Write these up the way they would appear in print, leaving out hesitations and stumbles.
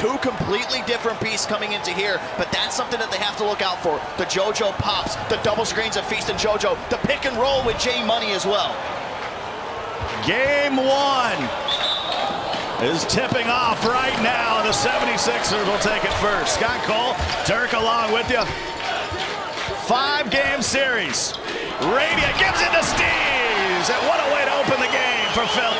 Two completely different beasts coming into here, but that's something that they have to look out for. The JoJo pops, the double screens of Feast and JoJo, the pick and roll with J Money as well. Game one is tipping off right now. The 76ers will take it first. Scott Cole, Dirk along with you. 5-game series. Radiant gives it to Steves, and what a way to open the game for Philly.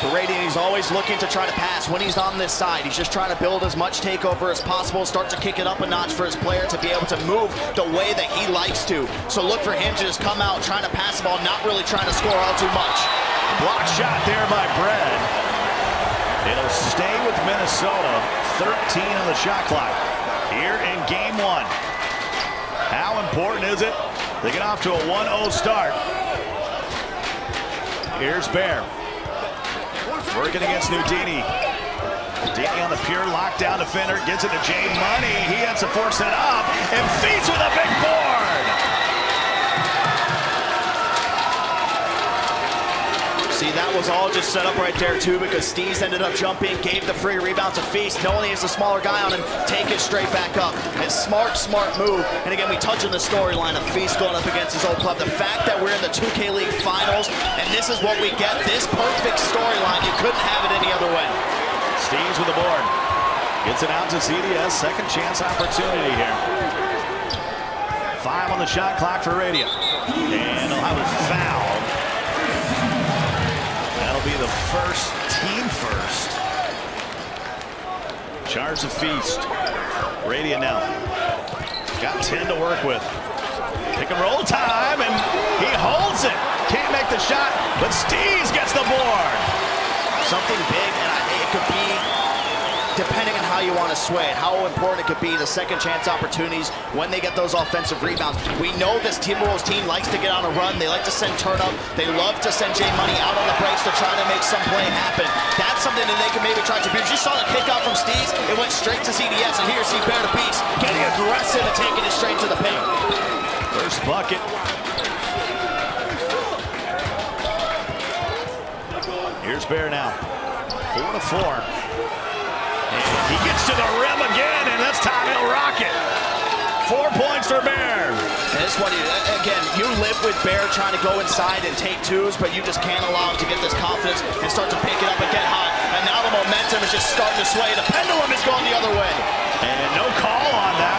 For Radiant, he's always looking to try to pass when he's on this side. He's just trying to build as much takeover as possible, start to kick it up a notch for his player to be able to move the way that he likes to. So look for him to just come out trying to pass the ball, not really trying to score all too much. Block shot there by Bread. It'll stay with Minnesota. 13 on the shot clock here in game one. How important is it? They get off to a 1-0 start. Here's Bear. Working against Nudini. Nudini on the pure lockdown defender. Gets it to J Money. He has to force it up. And Feast with a big board. See, that was all just set up right there, too, because Steves ended up jumping, gave the free rebound to Feast, knowing he's a smaller guy on him, take it straight back up. And smart move. And again, we touch on the storyline of Feast going up against his old club. The fact that we're in the 2K League Finals, and this is what we get, this perfect storyline, you couldn't have it any other way. Steves with the board. Gets it out to CDS, second chance opportunity here. 5 on the shot clock for Radiant. And he'll have a foul. That'll be the first, team first. Charge the Feast. Radiant now. Got 10 to work with. Pick and roll time, and he holds it. Can't make the shot, but Steves gets the board. Something big, and it could be, depending on how you want to sway it, how important it could be, the second chance opportunities when they get those offensive rebounds. We know this Timberwolves team likes to get on a run. They like to send turn up. They love to send J Money out on the breaks to try to make some play happen. That's something that they can maybe try to do. You saw the kick out from Steves. It went straight to CDS, and here see Bear to Beast getting aggressive and taking it straight to the paint. First bucket. Here's Bear now. 4-4. And he gets to the rim again, and this time he'll rock it. 4 points for Bear. And this one, again, you live with Bear trying to go inside and take twos, but you just can't allow him to get this confidence and start to pick it up and get hot. And now the momentum is just starting to sway. The pendulum is going the other way. And no call on that.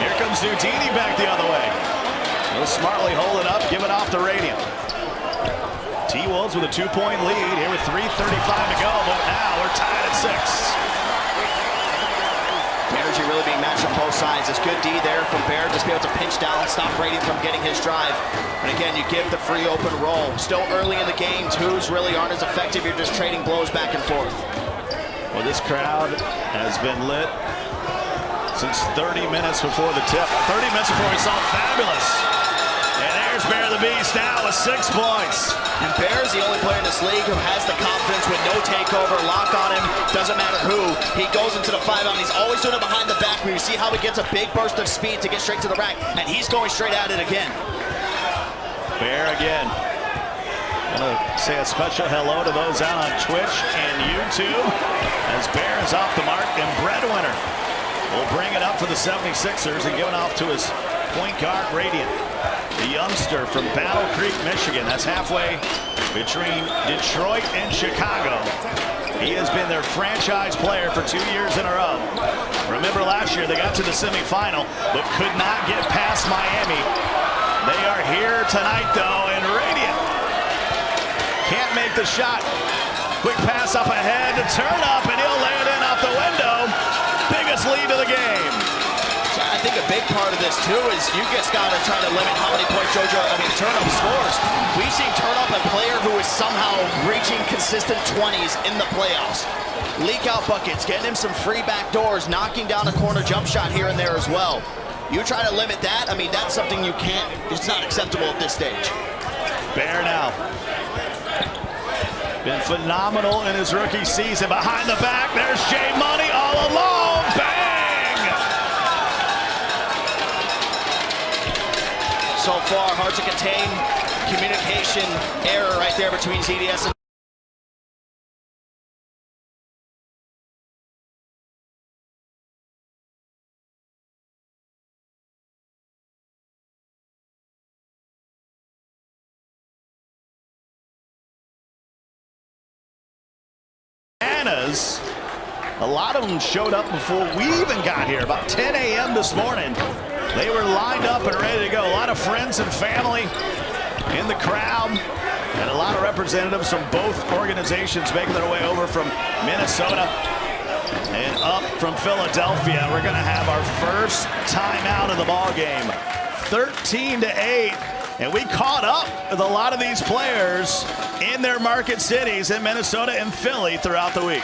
Here comes Nudini back the other way. He'll smartly hold it up, give it off to Radiant. T-Wolves with a 2-point lead here with 3:35 to go, but now we're tied at 6. Energy really being matched on both sides. It's good D there from Bear, just be able to pinch down, stop Radiant from getting his drive. And again, you give the free open roll. Still early in the game, twos really aren't as effective. You're just trading blows back and forth. Well, this crowd has been lit since 30 minutes before the tip. 30 minutes before we saw Fabulous. And there's Bear the Beast now with 6 points. And Bear is the only player in this league who has the confidence with no takeover, lock on him, doesn't matter who. He goes into the 5-on, he's always doing it behind the back. You see how he gets a big burst of speed to get straight to the rack, and he's going straight at it again. Bear again. I'm gonna say a special hello to those out on Twitch and YouTube as Bear is off the mark, and Breadwinner will bring it up for the 76ers and give it off to his point guard, Radiant. The youngster from Battle Creek, Michigan. That's halfway between Detroit and Chicago. He has been their franchise player for 2 years in a row. Remember last year they got to the semifinal but could not get past Miami. They are here tonight though, and Radiant can't make the shot. Quick pass up ahead to turn up, and he'll lay it in off the window. Biggest lead of the game. I think a big part of this too is you just gotta try to limit how many points Turnup scores. We've seen Turnup a player who is somehow reaching consistent 20s in the playoffs. Leak out buckets, getting him some free back doors, knocking down a corner jump shot here and there as well. You try to limit that, that's something you can't, it's not acceptable at this stage. Bear now. Been phenomenal in his rookie season. Behind the back, there's J Money all alone. Bang! So far, hard to contain. Communication error right there between ZDS and arenas. A lot of them showed up before we even got here, about 10 a.m. this morning. They were lined up and ready to go. A lot of friends and family in the crowd, and a lot of representatives from both organizations making their way over from Minnesota and up from Philadelphia. We're going to have our first timeout of the ball game, 13-8. And we caught up with a lot of these players in their market cities in Minnesota and Philly throughout the week.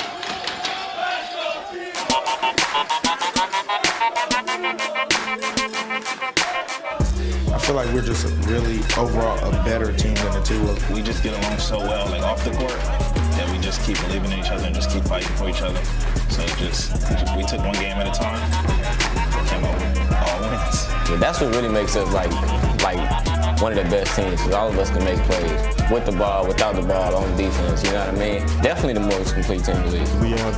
I feel like we're just really overall a better team than the two of them. We just get along so well, like off the court, that we just keep believing in each other and just keep fighting for each other. So we took one game at a time, came up with all wins. Yeah, that's what really makes us like one of the best teams, because all of us can make plays with the ball, without the ball, on defense, you know what I mean? Definitely the most complete team in the league. We have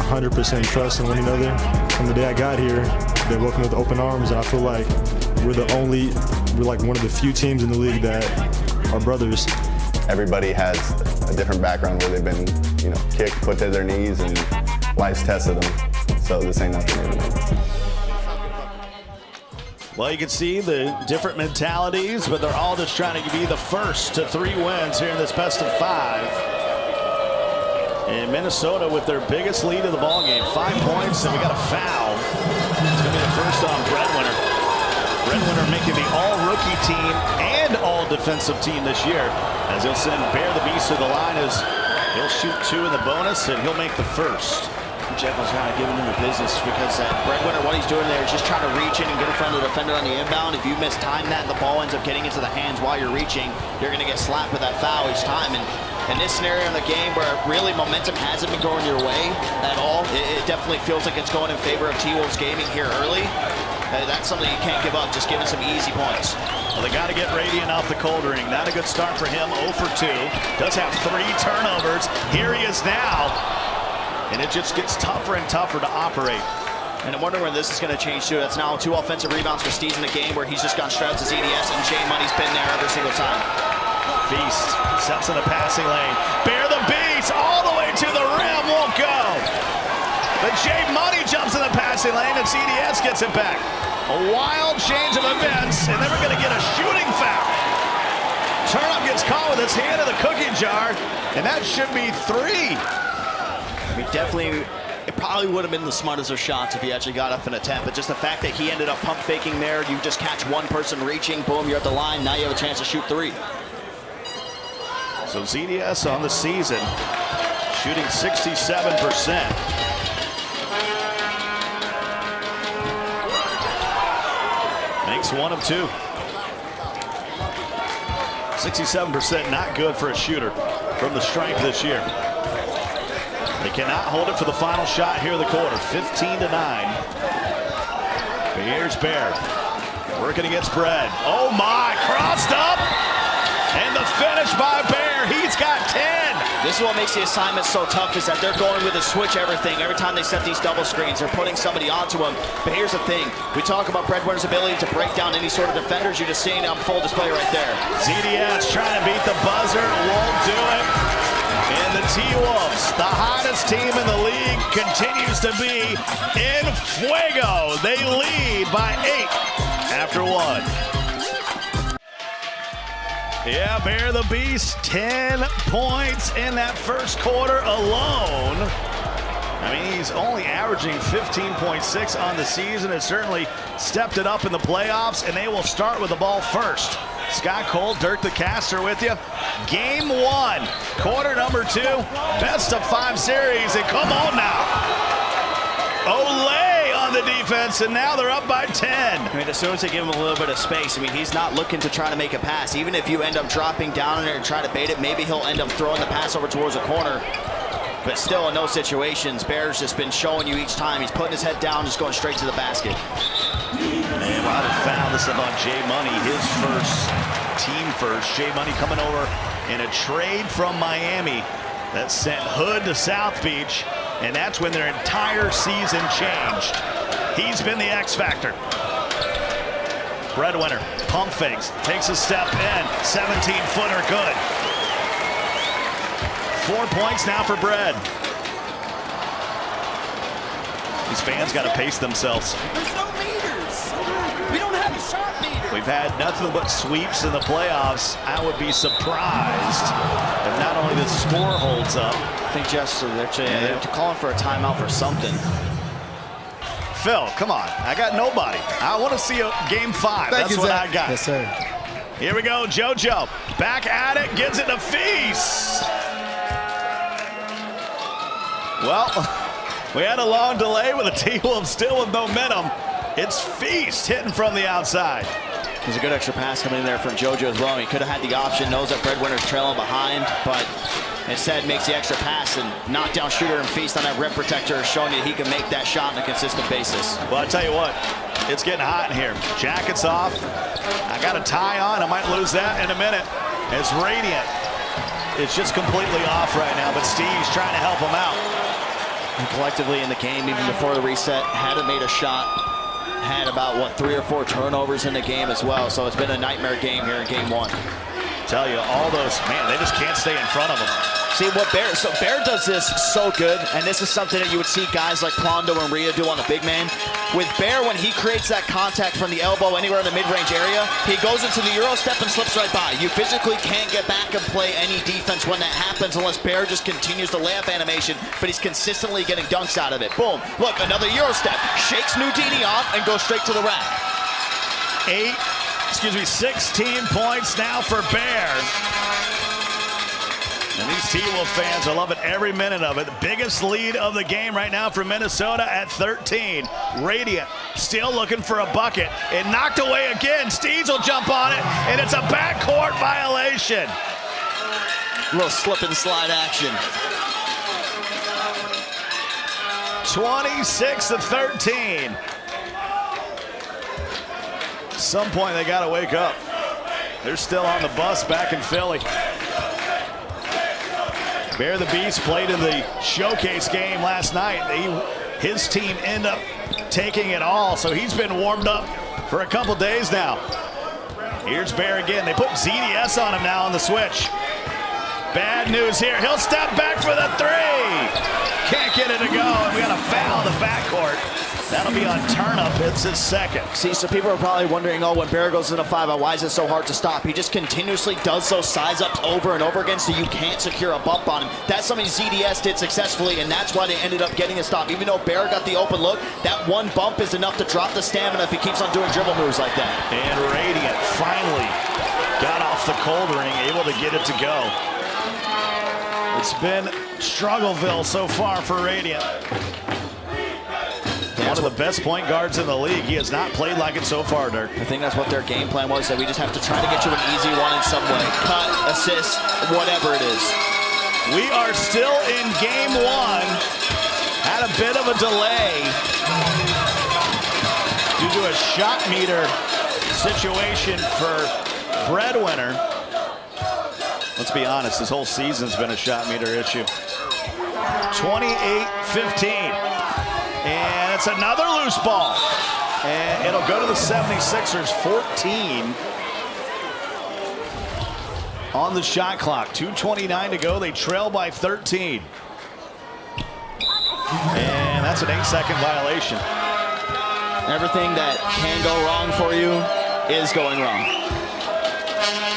100% trust in one another. From the day I got here, they welcomed me with open arms, and I feel like we're like one of the few teams in the league that are brothers. Everybody has a different background where they've been, kicked, put to their knees, and life's tested them. So this ain't nothing new to me. Well, you can see the different mentalities, but they're all just trying to be the first to 3 wins here in this best of 5. And Minnesota with their biggest lead of the ball game, 5 points, and we got a foul. It's going to be the first on Breadwinner. Breadwinner making the all-rookie team and all-defensive team this year, as he'll send Bear the Beast to the line as he'll shoot 2 in the bonus, and he'll make the first. Jeff was kind of giving him the business because Breadwinner, what he's doing there is just trying to reach in and get in front of the defender on the inbound. If you mistime that and the ball ends up getting into the hands while you're reaching, you're going to get slapped with that foul each time. And in this scenario in the game where really momentum hasn't been going your way at all, it definitely feels like it's going in favor of T-Wolves gaming here early. That's something you can't give up, just giving some easy points. Well, they got to get Radiant off the cold ring. Not a good start for him, 0 for 2. Does have 3 turnovers. Here he is now. And it just gets tougher and tougher to operate. And I'm wondering when this is going to change too. That's now 2 offensive rebounds for Steez in the game where he's just gone straight out to ZDS, and J Money's been there every single time. Feast steps in the passing lane. Bear the Beast all the way to the rim, won't go. But J Money jumps in the passing lane and CDS gets it back. A wild change of events, and then we're going to get a shooting foul. Turnup gets caught with his hand in the cookie jar, and that should be 3. It probably would have been the smartest of shots if he actually got up and attempt, but just the fact that he ended up pump faking there, you just catch one person reaching, boom, you're at the line, now you have a chance to shoot 3. So ZDS on the season, shooting 67%. Makes 1 of 2. 67% not good for a shooter from the stripe this year. They cannot hold it for the final shot here in the quarter, 15-9. Here's Bear, working against Bread. Oh my, crossed up, and the finish by Bear, he's got 10. This is what makes the assignment so tough, is that they're going with a switch everything. Every time they set these double screens, they're putting somebody onto them. But here's the thing, we talk about Breadwinner's ability to break down any sort of defenders. You're just seeing it on full display right there. ZDS trying to beat the buzzer, won't do it. And the T-Wolves, the hottest team in the league, continues to be in fuego. They lead by 8 after 1. Yeah, Bear the Beast, 10 points in that first quarter alone. I mean, he's only averaging 15.6 on the season. Has certainly stepped it up in the playoffs, and they will start with the ball first. Scott Cole, Dirk the Caster with you. Game 1, quarter number 2, best of 5 series, and come on now. Olay on the defense, and now they're up by 10. I mean, as soon as they give him a little bit of space, I mean, he's not looking to try to make a pass. Even if you end up dropping down in there and try to bait it, maybe he'll end up throwing the pass over towards a corner. But still, in those situations, Bear's just been showing you each time. He's putting his head down, just going straight to the basket. And we'll have a foul. This is on Jay Money, his first, team first. Jay Money coming over in a trade from Miami that sent Hood to South Beach, and that's when their entire season changed. He's been the X factor. Breadwinner, pump fakes, takes a step in, 17-footer good. 4 points now for Bread. These fans got to pace themselves. There's no meters. We don't have a shot meter. We've had nothing but sweeps in the playoffs. I would be surprised if not only the score holds up. I think they're calling for a timeout for something. Phil, come on. I got nobody. I want to see a game 5. That's what I got. Yes, sir. Here we go, JoJo. Back at it, gets it to Feast. Well, we had a long delay with the T-Wolves still with momentum. It's Feast hitting from the outside. There's a good extra pass coming in there from JoJo as well. He could have had the option, knows that Breadwinner's trailing behind, but instead makes the extra pass and knockdown shooter and Feast on that rim protector, showing that he can make that shot on a consistent basis. Well, I tell you what, it's getting hot in here. Jacket's off. I got a tie on. I might lose that in a minute. It's Radiant. It's just completely off right now, but Steve's trying to help him out. And collectively in the game, even before the reset, hadn't made a shot. Had about, 3 or 4 turnovers in the game as well. So it's been a nightmare game here in game 1. Tell you, all those, man, they just can't stay in front of them. See what Bear does this so good, and this is something that you would see guys like Plondo and Rhea do on the big man. With Bear, when he creates that contact from the elbow anywhere in the mid-range area, he goes into the Euro step and slips right by. You physically can't get back and play any defense when that happens unless Bear just continues the layup animation, but he's consistently getting dunks out of it. Boom, look, another Euro step, shakes Nudini off and goes straight to the rack. 16 points now for Bear. And these T-Wolf fans are loving every minute of it. The biggest lead of the game right now for Minnesota at 13. Radiant still looking for a bucket. It knocked away again. Steeds will jump on it, and it's a backcourt violation. A little slip and slide action. 26-13. At some point, they got to wake up. They're still on the bus back in Philly. Bear the Beast played in the showcase game last night. His team ended up taking it all, so he's been warmed up for a couple days now. Here's Bear again. They put ZDS on him now on the switch. Bad news here. He'll step back for the 3. Can't get it to go, and we got a foul in the backcourt. That'll be on Turnup. It's his second. See, so people are probably wondering, when Bear goes into 5-out, why is it so hard to stop? He just continuously does those size-ups over and over again, so you can't secure a bump on him. That's something ZDS did successfully, and that's why they ended up getting a stop. Even though Bear got the open look, that one bump is enough to drop the stamina if he keeps on doing dribble moves like that. And Radiant finally got off the cold ring, able to get it to go. It's been Struggleville so far for Radiant. One of the best point guards in the league. He has not played like it so far, Dirk. I think that's what their game plan was, that we just have to try to get you an easy one in some way. Cut, assist, whatever it is. We are still in game 1. Had a bit of a delay due to a shot meter situation for Breadwinner. Let's be honest, this whole season's been a shot meter issue. 28-15. And it's another loose ball. And it'll go to the 76ers, 14 on the shot clock. 2:29 to go. They trail by 13. And that's an 8-second violation. Everything that can go wrong for you is going wrong.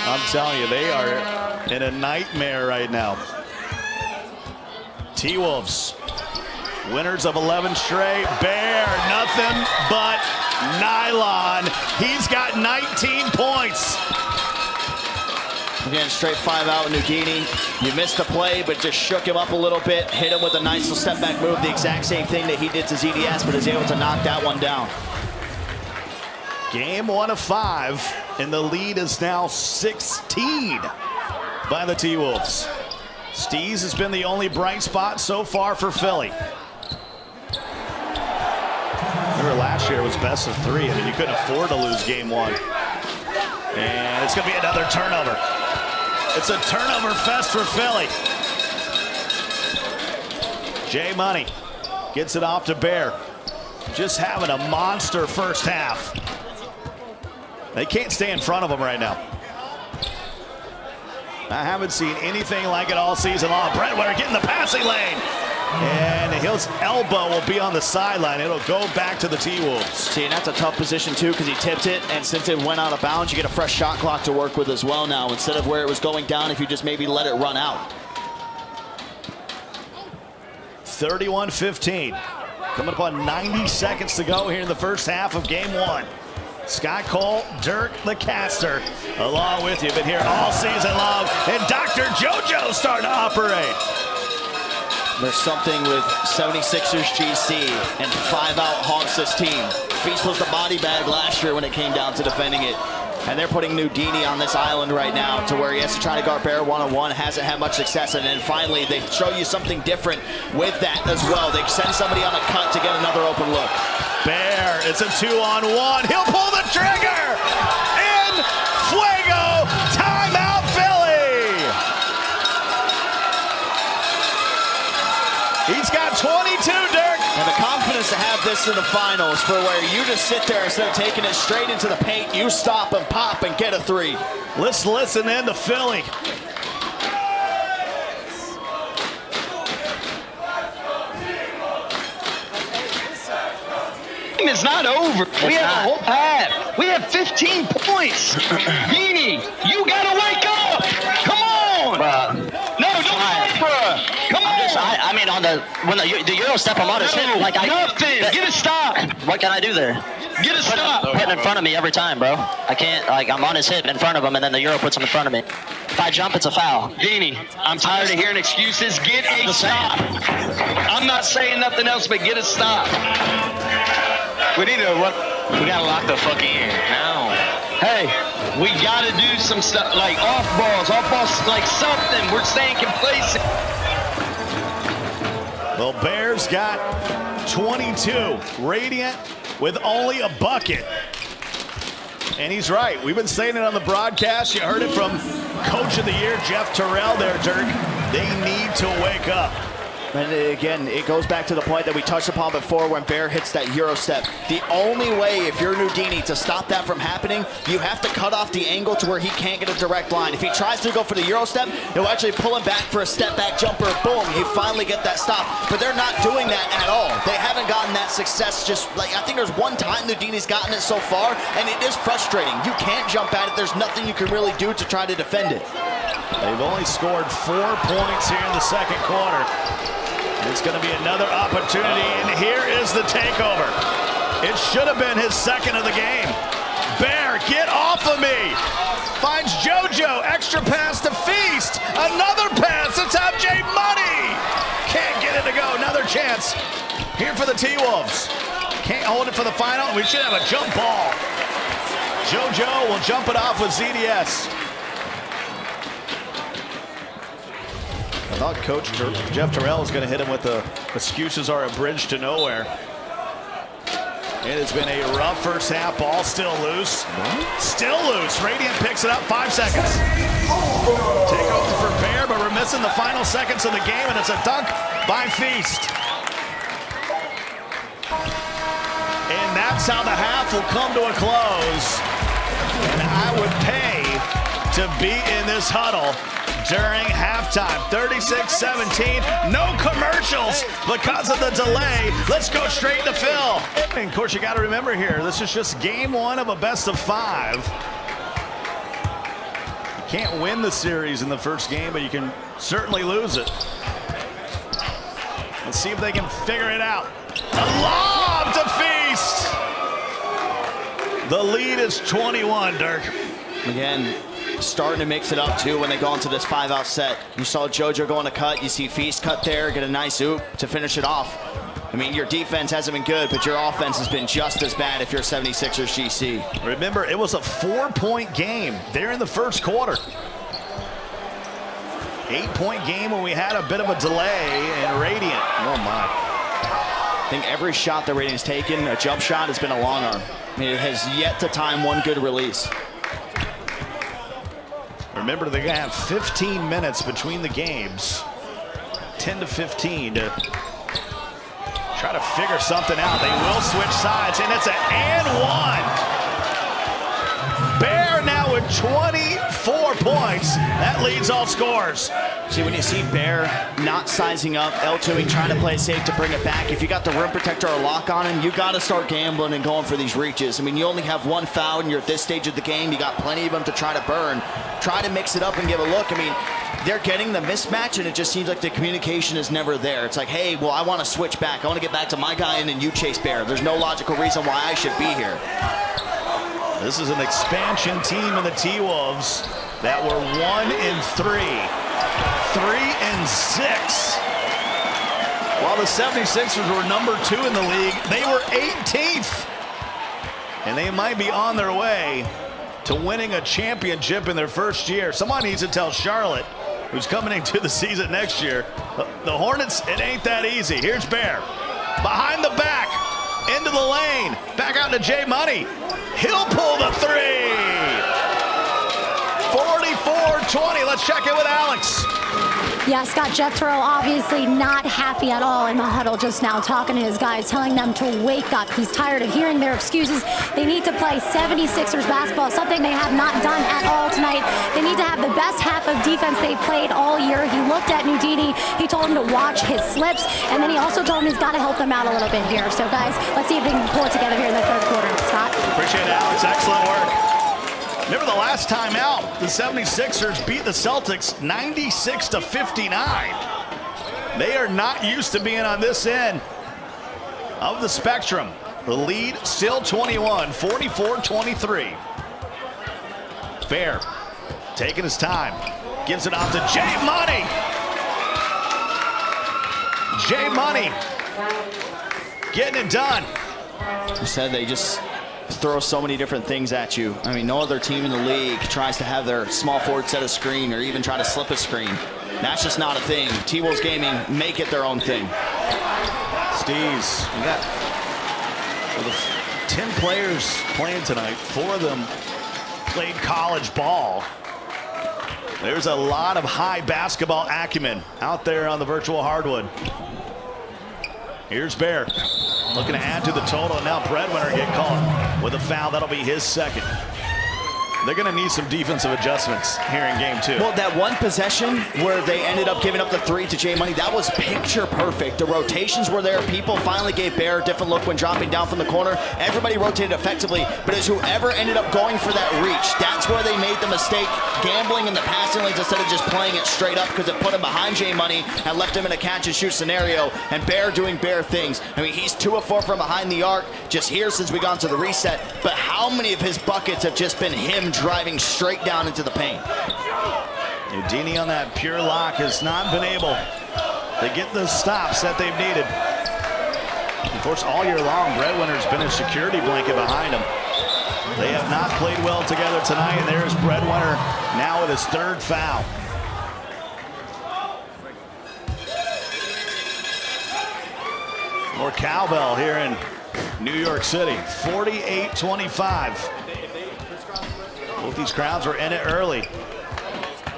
I'm telling you, they are in a nightmare right now. T-Wolves, winners of 11 straight. Bear, nothing but nylon. He's got 19 points. Again, straight 5-out Nugini. You missed the play, but just shook him up a little bit, hit him with a nice little step back move, the exact same thing that he did to ZDS, but is able to knock that one down. Game 1 of 5, and the lead is now 16 by the T-Wolves. Steez has been the only bright spot so far for Philly. Remember last year was best of 3. I mean, you couldn't afford to lose game 1. And it's going to be another turnover. It's a turnover fest for Philly. J Money gets it off to Bear. Just having a monster first half. They can't stay in front of him right now. I haven't seen anything like it all season long. Breadwinner getting the passing lane. And his elbow will be on the sideline. It'll go back to the T-Wolves. See, and that's a tough position too because he tipped it, and since it went out of bounds, you get a fresh shot clock to work with as well now, instead of where it was going down if you just maybe let it run out. 31-15. Coming up on 90 seconds to go here in the first half of game one. Scott Cole, Dirk the Caster, along with you. Been here all season long, and Dr. JoJo starting to operate. There's something with 76ers GC and 5-out Hawks this team. Feast was the body bag last year when it came down to defending it. And they're putting Nudini on this island right now to where he has to try to guard Bear one-on-one, hasn't had much success, and then finally they show you something different with that as well. They send somebody on a cut to get another open look. Bear, it's a 2-on-1. He'll pull the trigger! In fuego! Timeout Philly! He's got 22, Dirk. And the confidence to have this in the finals for where you just sit there instead of taking it straight into the paint, you stop and pop and get a three. Let's listen in to Philly. It's not over. We have a whole half. We have 15 points. Beanie, you gotta wake up. Come on. No, don't fight, bruh. Come on. I mean, when the Euro step, I'm on his hip. Like nothing. Get a stop. What can I do there? Get a stop. Put him in front of me every time, bro. I can't. Like, I'm on his hip in front of him, and then the Euro puts him in front of me. If I jump, it's a foul. Beanie, I'm tired of hearing excuses. Get a stop. I'm not saying nothing else, but get a stop. We need to run. We gotta lock the fucking in now. Hey, we gotta do some stuff like off balls, like something. We're staying complacent. Well, Bears got 22. Radiant with only a bucket. And he's right. We've been saying it on the broadcast. You heard it from Coach of the Year, Jeff Terrell there, Dirk. They need to wake up. And again, it goes back to the point that we touched upon before when Bear hits that Euro step. The only way, if you're Nudini, to stop that from happening, you have to cut off the angle to where he can't get a direct line. If he tries to go for the Euro step, he'll actually pull him back for a step back jumper. Boom, you finally get that stop. But they're not doing that at all. They haven't gotten that success. Just like, I think there's one time Nudini's gotten it so far, and it is frustrating. You can't jump at it. There's nothing you can really do to try to defend it. They've only scored 4 points here in the second quarter. It's going to be another opportunity, and here is the takeover. It should have been his second of the game. Bear, get off of me. Finds JoJo, extra pass to Feast. Another pass, it's MJ Money. Can't get it to go, another chance. Here for the T-Wolves. Can't hold it for the final. We should have a jump ball. JoJo will jump it off with ZDS. I thought Coach Jeff Terrell was going to hit him with the excuses are a bridge to nowhere. It has been a rough first half. Ball still loose. Still loose. Radiant picks it up. 5 seconds. Take over for Bear, but we're missing the final seconds of the game, and it's a dunk by Feast. And that's how the half will come to a close. And I would pay to be in this huddle during halftime. 36-17, no commercials because of the delay. Let's go straight to Phil. And of course, you got to remember here, this is just game one of a best of 5. You can't win the series in the first game, but you can certainly lose it. Let's see if they can figure it out. A lob to Feast. The lead is 21, Dirk. Again, starting to mix it up too when they go into this 5-out set. You saw JoJo go on a cut. You see Feast cut there, get a nice oop to finish it off. I mean, your defense hasn't been good, but your offense has been just as bad if you're 76ers GC. Remember, it was a 4-point game there in the first quarter. 8-point game when we had a bit of a delay in Radiant. Oh my. I think every shot that Radiant's taken, a jump shot, has been a long arm. I mean, it has yet to time one good release. Remember, they're going to have 15 minutes between the games. 10 to 15 to try to figure something out. They will switch sides, and it's an and one. Bear now with 24 points. That leads all scores. See, when you see Bear not sizing up, L2ing, trying to play safe to bring it back, if you got the rim protector or lock on him, you got to start gambling and going for these reaches. I mean, you only have one foul and you're at this stage of the game. You got plenty of them to try to burn. Try to mix it up and give a look. I mean, they're getting the mismatch, and it just seems like the communication is never there. It's like, hey, well, I want to switch back. I want to get back to my guy, and then you chase Bear. There's no logical reason why I should be here. This is an expansion team in the T-Wolves that were 1-3, 3-6. While the 76ers were number 2 in the league, they were 18th. And they might be on their way to winning a championship in their first year. Someone needs to tell Charlotte, who's coming into the season next year, the Hornets, it ain't that easy. Here's Bear. Behind the back, into the lane, back out to J Money. He'll pull the three. 44-20. Let's check in with Alex. Yeah, Scott, Jeff Terrell obviously not happy at all in the huddle just now, talking to his guys, telling them to wake up. He's tired of hearing their excuses. They need to play 76ers basketball, something they have not done at all tonight. They need to have the best half of defense they've played all year. He looked at Nudini. He told him to watch his slips, and then he also told him he's got to help them out a little bit here. So, guys, let's see if they can pull it together here in the third quarter. Scott? Appreciate it, Alex. Excellent work. Remember the last time out, the 76ers beat the Celtics 96-59. They are not used to being on this end of the spectrum. The lead still 21, 44-23. Bear taking his time, gives it off to J Money. J Money getting it done. You said they just throw so many different things at you. I mean, no other team in the league tries to have their small forward set a screen or even try to slip a screen. That's just not a thing. T-Wolves Gaming make it their own thing. Steez, we got 10 players playing tonight. 4 of them played college ball. There's a lot of high basketball acumen out there on the virtual hardwood. Here's Bear, looking to add to the total, and now Breadwinner get caught with a foul. That'll be his second. They're going to need some defensive adjustments here in game 2. Well, that one possession where they ended up giving up the 3 to J Money, that was picture perfect. The rotations were there. People finally gave Bear a different look when dropping down from the corner. Everybody rotated effectively, but it's whoever ended up going for that reach. That's where they made the mistake, gambling in the passing lanes instead of just playing it straight up, because it put him behind J Money and left him in a catch and shoot scenario, and Bear doing Bear things. I mean, he's 2 of 4 from behind the arc just here since we got to the reset, but how many of his buckets have just been him driving straight down into the paint? Nudini on that pure lock has not been able to get the stops that they've needed. Of course, all year long, Breadwinner's been a security blanket behind him. They have not played well together tonight, and there's Breadwinner now with his 3rd foul. More cowbell here in New York City, 48-25. Both these crowds were in it early,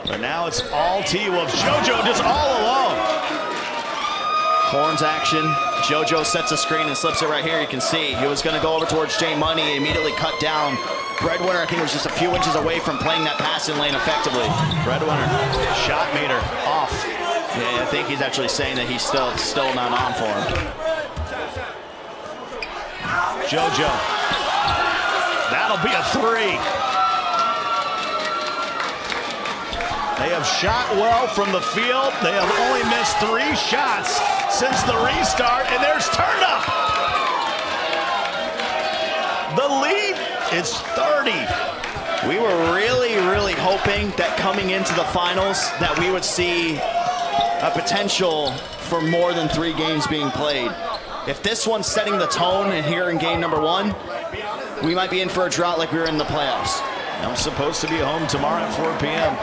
but now it's all T-Wolves. JoJo just all alone. Horns action. JoJo sets a screen and slips it right here. You can see he was going to go over towards J Money, immediately cut down. Breadwinner, I think, was just a few inches away from playing that passing lane effectively. Breadwinner, shot meter off. Yeah, I think he's actually saying that he's still not on for him. JoJo, that'll be a 3. They have shot well from the field. They have only missed 3 shots since the restart, and there's Turnup. The lead is 30. We were really hoping that coming into the finals that we would see a potential for more than 3 games being played. If this one's setting the tone and here in game number 1, we might be in for a drought like we were in the playoffs. I'm supposed to be home tomorrow at 4 p.m.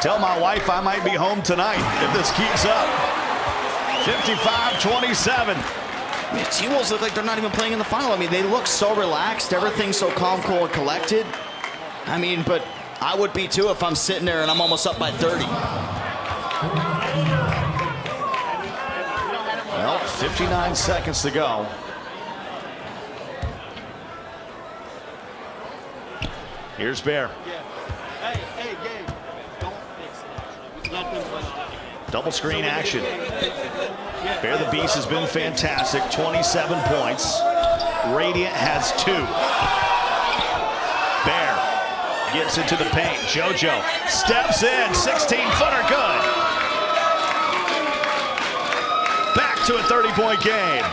Tell my wife I might be home tonight if this keeps up. 55-27. T-Wolves look like they're not even playing in the final. I mean, they look so relaxed. Everything's so calm, cool, and collected. I mean, but I would be too if I'm sitting there and I'm almost up by 30. Well, 59 seconds to go. Here's Bear. Double screen action. Bear the Beast has been fantastic. 27 points. Radiant has 2. Bear gets into the paint. JoJo steps in. 16-footer good. Back to a 30-point game.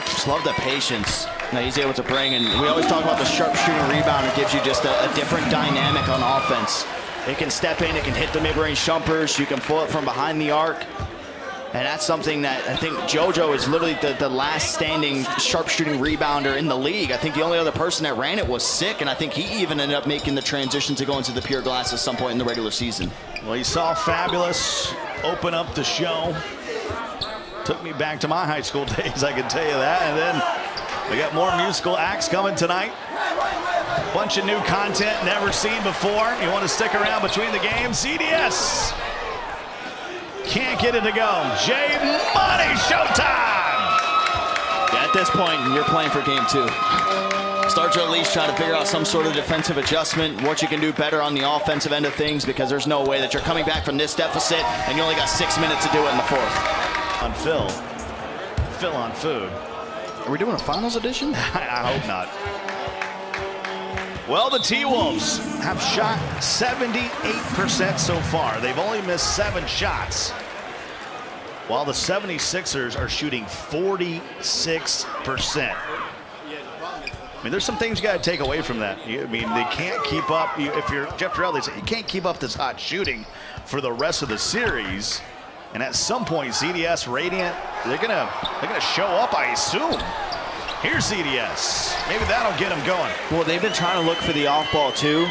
Just love the patience that he's able to bring. And we always talk about the sharpshooting rebound. It gives you just a different dynamic on offense. It can step in, it can hit the mid-range jumpers, you can pull it from behind the arc. And that's something that I think JoJo is literally the last standing sharpshooting rebounder in the league. I think the only other person that ran it was Sick, and I think he even ended up making the transition to go into the pure glass at some point in the regular season. Well, you saw Fabulous open up the show. Took me back to my high school days, I can tell you that. And then we got more musical acts coming tonight. Bunch of new content never seen before. You want to stick around between the games? CDS can't get it to go. J Money showtime. Yeah, at this point, you're playing for game 2. Start to at least try to figure out some sort of defensive adjustment, what you can do better on the offensive end of things, because there's no way that you're coming back from this deficit and you only got 6 minutes to do it in the 4th. On Phil. Phil on food. Are we doing a finals edition? I hope not. Well, the T-Wolves have shot 78% so far. They've only missed 7 shots, while the 76ers are shooting 46%. I mean, there's some things you got to take away from that. I mean, they can't keep up. If you're Jeff Terrell, they say you can't keep up this hot shooting for the rest of the series. And at some point, ZDS, Radiant, they're gonna show up, I assume. Here's ZDS. Maybe that'll get them going. Well, they've been trying to look for the off ball too,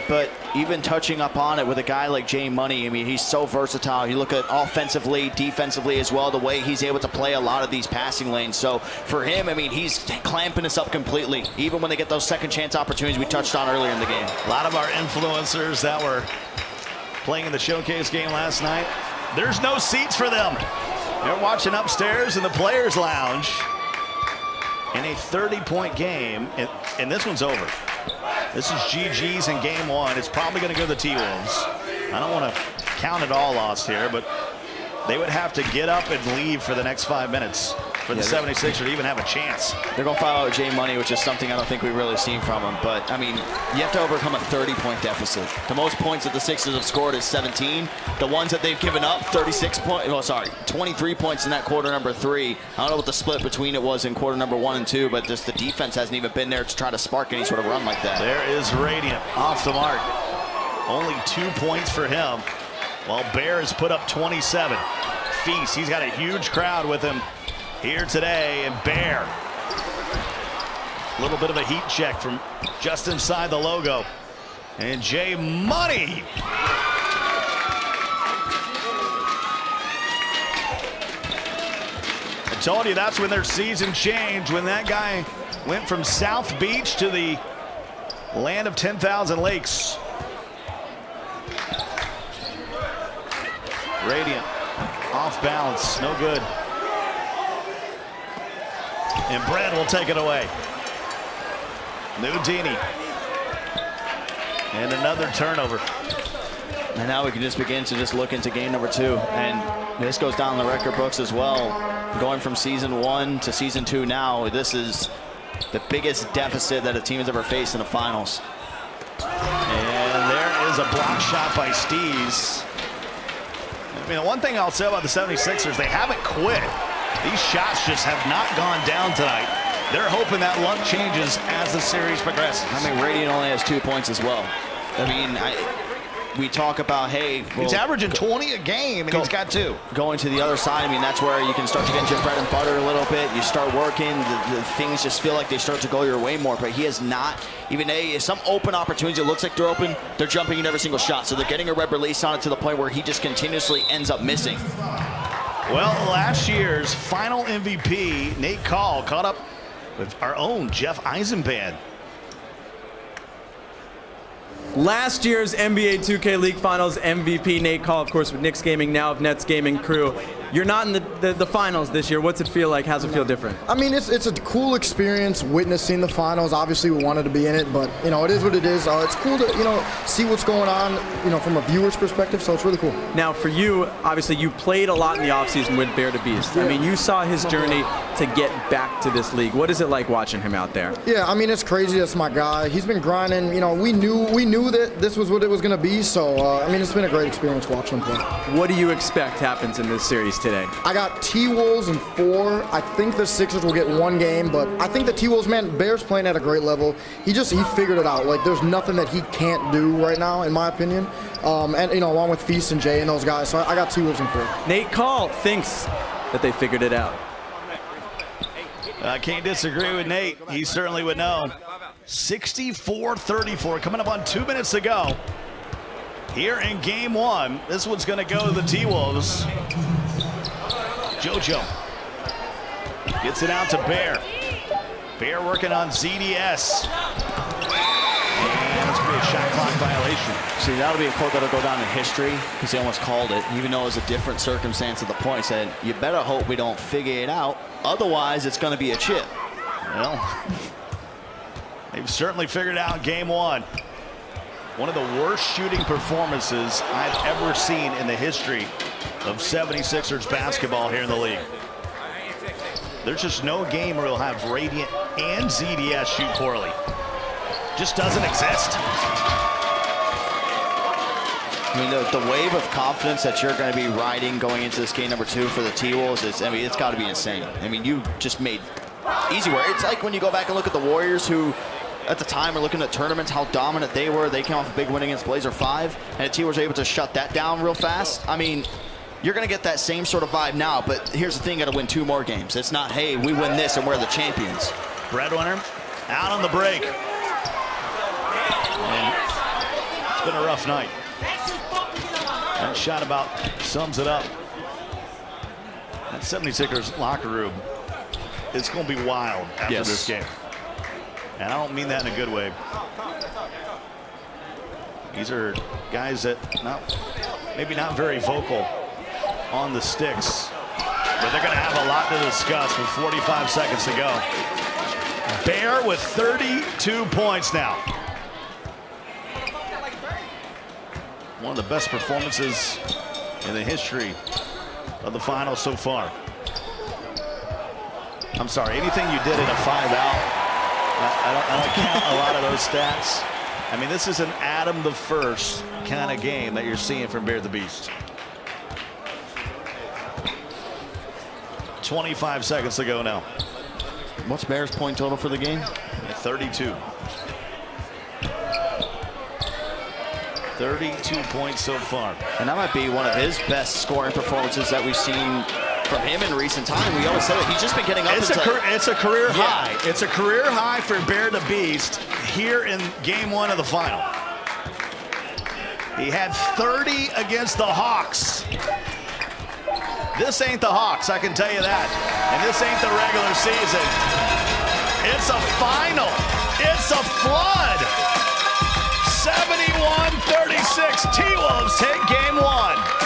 but even touching up on it with a guy like J Money, I mean, he's so versatile. You look at offensively, defensively as well, the way he's able to play a lot of these passing lanes. So for him, I mean, he's clamping us up completely, even when they get those second chance opportunities we touched on earlier in the game. A lot of our influencers that were playing in the showcase game last night, there's no seats for them. They're watching upstairs in the Players Lounge. In a 30-point game, and this one's over. This is GG's in game 1. It's probably going to go to the T-Wolves. I don't want to count it all lost here, but they would have to get up and leave for the next 5 minutes for the 76ers to even have a chance. They're going to follow J Money, which is something I don't think we've really seen from him. But, I mean, you have to overcome a 30-point deficit. The most points that the Sixers have scored is 17. The ones that they've given up, 23 points in that quarter number 3. I don't know what the split between it was in quarter number 1 and 2, but just the defense hasn't even been there to try to spark any sort of run like that. There is Radiant off the mark. Only 2 points for him, while Bear has put up 27. Feast, he's got a huge crowd with him here today, and Bear. A little bit of a heat check from just inside the logo. And J Money. I told you that's when their season changed, when that guy went from South Beach to the land of 10,000 lakes. Radiant off balance, no good. And Brad will take it away. Nudini. And another turnover. And now we can just begin to just look into game number 2. And this goes down the record books as well. Going from season 1 to season 2 now, this is the biggest deficit that a team has ever faced in the finals. And there is a block shot by Steez. I mean, the one thing I'll say about the 76ers, they haven't quit. These shots just have not gone down tonight. They're hoping that luck changes as the series progresses. I mean, Radiant only has 2 points as well. I mean, we talk about, hey, well, he's averaging 20 a game, and he's got 2. Going to the other side, I mean, that's where you can start to get your bread and butter a little bit. You start working, the things just feel like they start to go your way more. But he has not, even some open opportunities, it looks like they're open, they're jumping in every single shot. So they're getting a red release on it to the point where he just continuously ends up missing. Well, last year's final MVP, Nate Call, caught up with our own Jeff Eisenband. Last year's NBA 2K League Finals MVP, Nate Call, of course, with Knicks Gaming, now of Nets Gaming crew. You're not in the finals this year. What's it feel like? How's it feel different? I mean, it's a cool experience witnessing the finals. Obviously, we wanted to be in it, but, you know, it is what it is. It's cool to, you know, see what's going on, you know, from a viewer's perspective, so it's really cool. Now, for you, obviously, you played a lot in the offseason with Bear to Beast. Yeah. I mean, you saw his journey to get back to this league. What is it like watching him out there? Yeah, I mean, it's crazy. That's my guy. He's been grinding. You know, we knew that this was what it was going to be, so, I mean, it's been a great experience watching him play. What do you expect happens in this series today? I got T-Wolves in 4. I think the Sixers will get 1 game, but I think the T-Wolves, man, Bear's playing at a great level. He figured it out. Like, there's nothing that he can't do right now, in my opinion. And, you know, along with Feast and Jay and those guys. So I got T-Wolves in 4. Nate Call thinks that they figured it out. I can't disagree with Nate. He certainly would know. 64-34, coming up on 2 minutes to go. Here in game 1, this one's going to go to the T-Wolves. JoJo gets it out to Bear. Bear working on ZDS. And it's going to be a shot clock violation. See, that'll be a quote that'll go down in history because he almost called it, even though it was a different circumstance at the point. He said, you better hope we don't figure it out. Otherwise, it's going to be a chip. Well, they've certainly figured out game 1. One of the worst shooting performances I've ever seen in the history of 76ers basketball here in the league. There's just no game where you'll have Radiant and ZDS shoot poorly. Just doesn't exist. I mean, the wave of confidence that you're going to be riding going into this game number 2 for the T-Wolves, I mean, it's got to be insane. I mean, you just made easy work. It's like when you go back and look at the Warriors who, at the time, are looking at tournaments, how dominant they were. They came off a big win against Blazer 5, and the T-Wolves were able to shut that down real fast. I mean, you're going to get that same sort of vibe now, but here's the thing, got to win 2 more games. It's not, hey, we win this and we're the champions. Breadwinner out on the break. And it's been a rough night. That shot about sums it up. That 76ers locker room, it's going to be wild after this game. And I don't mean that in a good way. These are guys that maybe not very vocal on the sticks, but they're going to have a lot to discuss with 45 seconds to go. Bear with 32 points now. One of the best performances in the history of the finals so far. I'm sorry, anything you did in a 5-out, I don't count a lot of those stats. I mean, this is an Adam the First kind of game that you're seeing from Bear the Beast. 25 seconds to go now. What's Bear's point total for the game? 32. 32 points so far. And that might be one of his best scoring performances that we've seen from him in recent time. We always said it. He's just been getting up. It's a career high. It's a career high for Bear the Beast here in game 1 of the final. He had 30 against the Hawks. This ain't the Hawks, I can tell you that. And this ain't the regular season. It's a final. It's a flood. 71-36. T-Wolves take game 1.